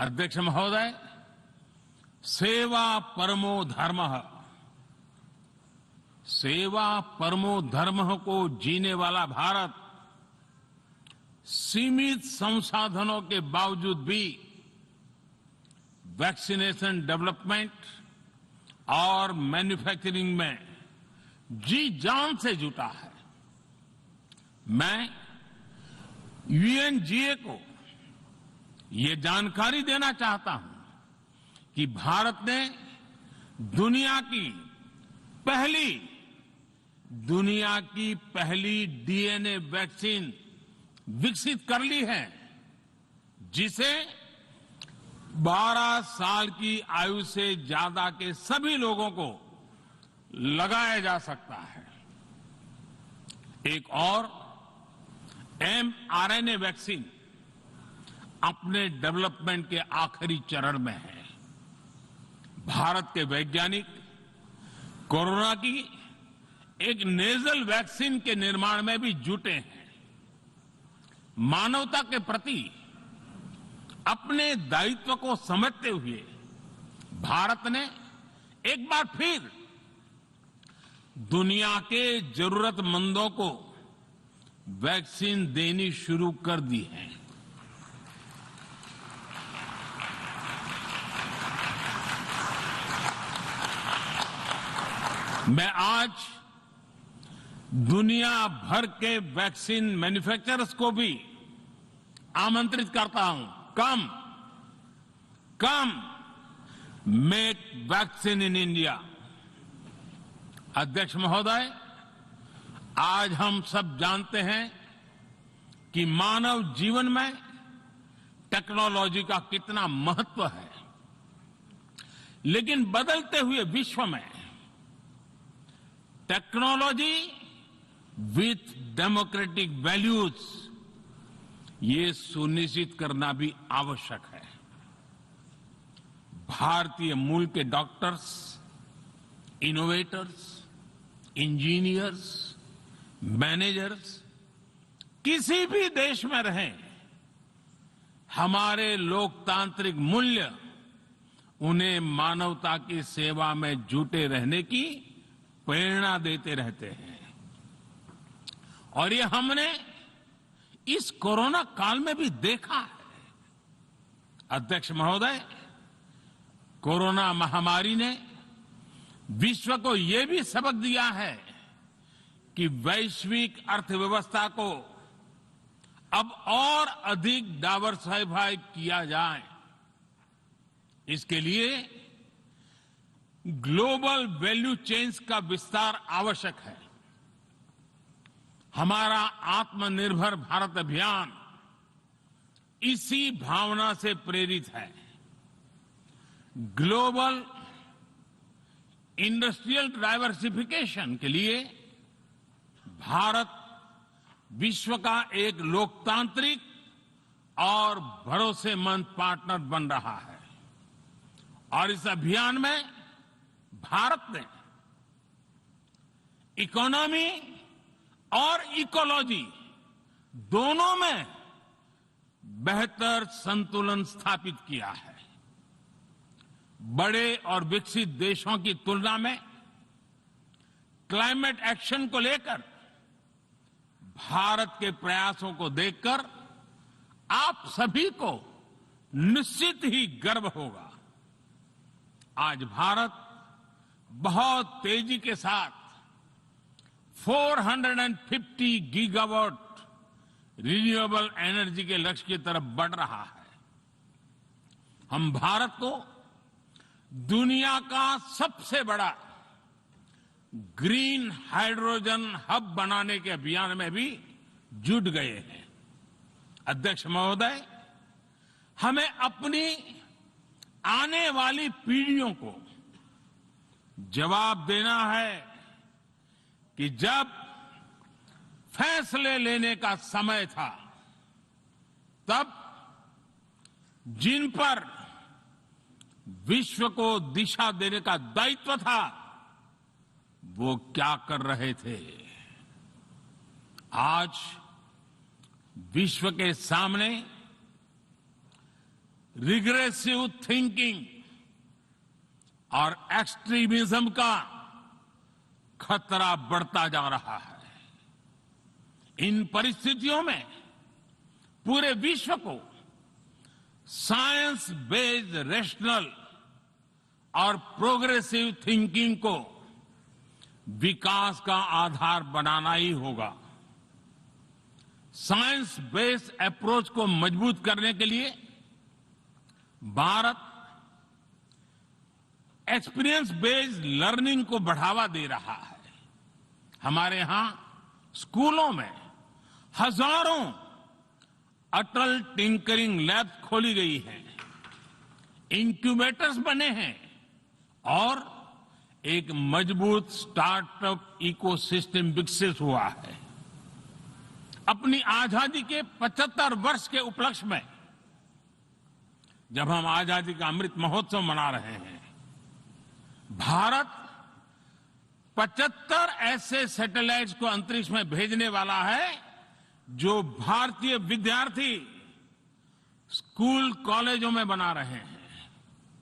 अध्यक्ष महोदय, सेवा परमो धर्मः, सेवा परमो धर्मः को जीने वाला भारत सीमित संसाधनों के बावजूद भी वैक्सीनेशन डेवलपमेंट और मैन्युफैक्चरिंग में जी जान से जुटा है। मैं यूएनजीए को ये जानकारी देना चाहता हूं कि भारत ने दुनिया की पहली डीएनए वैक्सीन विकसित कर ली है, जिसे 12 साल की आयु से ज्यादा के सभी लोगों को लगाया जा सकता है। एक और mRNA वैक्सीन अपने डेवलपमेंट के आखिरी चरण में है। भारत के वैज्ञानिक कोरोना की एक नेजल वैक्सीन के निर्माण में भी जुटे हैं। मानवता के प्रति अपने दायित्व को समझते हुए भारत ने एक बार फिर दुनिया के जरूरतमंदों को वैक्सीन देनी शुरू कर दी है। मैं आज दुनिया भर के वैक्सीन मैन्युफैक्चरर्स को भी आमंत्रित करता हूं, कम मेक वैक्सीन इन इंडिया। अध्यक्ष महोदय, आज हम सब जानते हैं कि मानव जीवन में टेक्नोलॉजी का कितना महत्व है, लेकिन बदलते हुए विश्व में टेक्नोलॉजी विथ डेमोक्रेटिक वैल्यूज, ये सुनिश्चित करना भी आवश्यक है। भारतीय मूल के डॉक्टर्स, इनोवेटर्स, इंजीनियर्स, मैनेजर्स किसी भी देश में रहें, हमारे लोकतांत्रिक मूल्य उन्हें मानवता की सेवा में जुटे रहने की प्रेरणा देते रहते हैं। और ये हमने इस कोरोना काल में भी देखा है। अध्यक्ष महोदय, कोरोना महामारी ने विश्व को ये भी सबक दिया है कि वैश्विक अर्थव्यवस्था को अब और अधिक डाइवर्सिफाई किया जाए। इसके लिए ग्लोबल वैल्यू चेन्स का विस्तार आवश्यक है। हमारा आत्मनिर्भर भारत अभियान इसी भावना से प्रेरित है। ग्लोबल इंडस्ट्रियल डाइवर्सिफिकेशन के लिए भारत विश्व का एक लोकतांत्रिक और भरोसेमंद पार्टनर बन रहा है। और इस अभियान में भारत ने इकोनॉमी और इकोलॉजी दोनों में बेहतर संतुलन स्थापित किया है। बड़े और विकसित देशों की तुलना में क्लाइमेट एक्शन को लेकर भारत के प्रयासों को देखकर आप सभी को निश्चित ही गर्व होगा। आज भारत बहुत तेजी के साथ 450 गीगावाट रिन्यूएबल एनर्जी के लक्ष्य की तरफ बढ़ रहा है। हम भारत को दुनिया का सबसे बड़ा ग्रीन हाइड्रोजन हब बनाने के अभियान में भी जुट गए हैं। अध्यक्ष महोदय, हमें अपनी आने वाली पीढ़ियों को जवाब देना है कि जब फैसले लेने का समय था, तब जिन पर विश्व को दिशा देने का दायित्व था, वो क्या कर रहे थे। आज विश्व के सामने रिग्रेसिव थिंकिंग और एक्सट्रीमिज्म का खतरा बढ़ता जा रहा है। इन परिस्थितियों में पूरे विश्व को साइंस बेस्ड रेशनल और प्रोग्रेसिव थिंकिंग को विकास का आधार बनाना ही होगा। साइंस बेस्ड अप्रोच को मजबूत करने के लिए भारत एक्सपीरियंस बेस्ड लर्निंग को बढ़ावा दे रहा है। हमारे यहां स्कूलों में हजारों अटल टिंकरिंग लैब्स खोली गई हैं, इंक्यूबेटर्स बने हैं और एक मजबूत स्टार्टअप इकोसिस्टम विकसित हुआ है। अपनी आजादी के 75 वर्ष के उपलक्ष्य में जब हम आजादी का अमृत महोत्सव मना रहे हैं, भारत 75 ऐसे सैटेलाइट्स को अंतरिक्ष में भेजने वाला है जो भारतीय विद्यार्थी स्कूल कॉलेजों में बना रहे हैं।